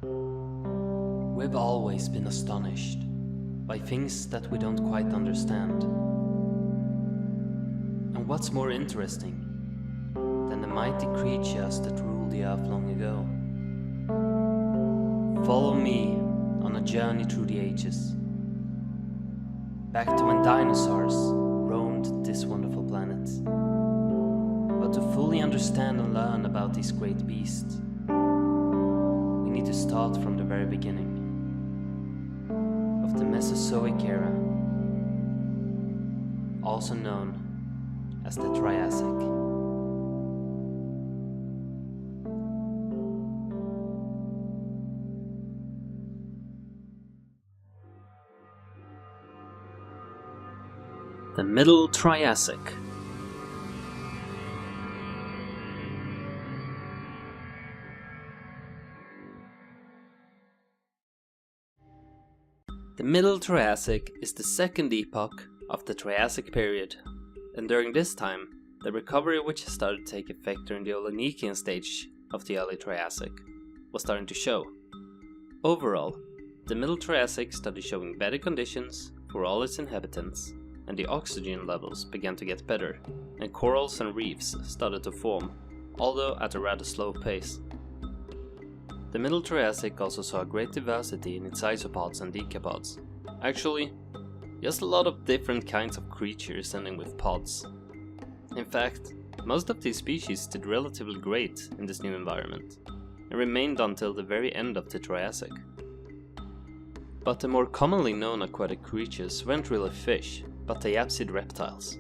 We've always been astonished by things that we don't quite understand. And what's more interesting than the mighty creatures that ruled the earth long ago? Follow me on a journey through the ages, back to when dinosaurs roamed this wonderful planet. But to fully understand and learn about these great beasts, we need to start from the very beginning of the Mesozoic era, also known as the Triassic. The Middle Triassic. The Middle Triassic is the second epoch of the Triassic period, and during this time, the recovery which started to take effect during the Oligocene stage of the early Triassic was starting to show. Overall, the Middle Triassic started showing better conditions for all its inhabitants, and the oxygen levels began to get better, and corals and reefs started to form, although at a rather slow pace. The Middle Triassic also saw a great diversity in its isopods and decapods. Actually, just a lot of different kinds of creatures ending with pods. In fact, most of these species did relatively great in this new environment, and remained until the very end of the Triassic. But the more commonly known aquatic creatures weren't really fish, but diapsid reptiles,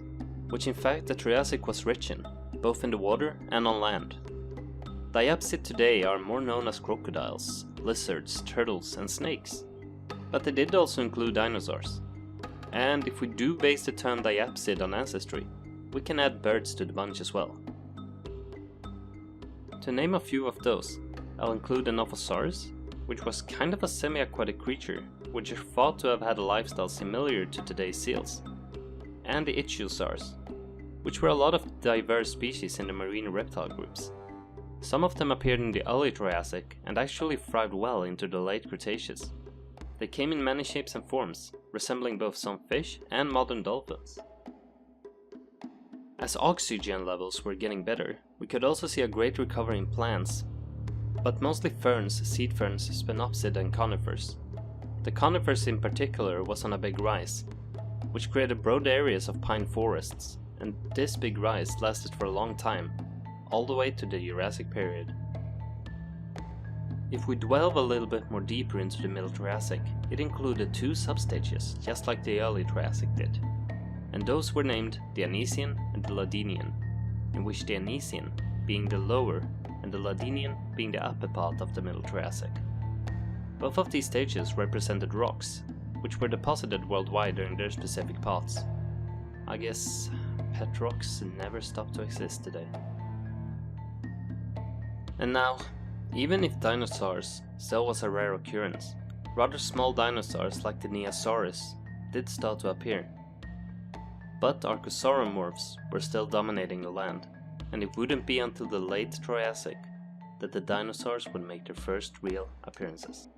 which in fact the Triassic was rich in, both in the water and on land. Diapsid today are more known as crocodiles, lizards, turtles and snakes, but they did also include dinosaurs. And if we do base the term diapsid on ancestry, we can add birds to the bunch as well. To name a few of those, I'll include the Nophosaurus, which was kind of a semi-aquatic creature, which is thought to have had a lifestyle similar to today's seals, and the Ichthyosaurs, which were a lot of diverse species in the marine reptile groups. Some of them appeared in the early Triassic and actually thrived well into the late Cretaceous. They came in many shapes and forms, resembling both some fish and modern dolphins. As oxygen levels were getting better, we could also see a great recovery in plants, but mostly ferns, seed ferns, spanopsid and conifers. The conifers in particular was on a big rise, which created broad areas of pine forests, and this big rise lasted for a long time, all the way to the Jurassic period. If we delve a little bit more deeper into the Middle Triassic, it included two substages, just like the early Triassic did, and those were named the Anisian and the Ladinian, in which the Anisian being the lower and the Ladinian being the upper part of the Middle Triassic. Both of these stages represented rocks, which were deposited worldwide during their specific parts. I guess pet rocks never stop to exist today. And now, even if dinosaurs still was a rare occurrence, rather small dinosaurs like the Neosaurus did start to appear. But Archosauromorphs were still dominating the land, and it wouldn't be until the late Triassic that the dinosaurs would make their first real appearances.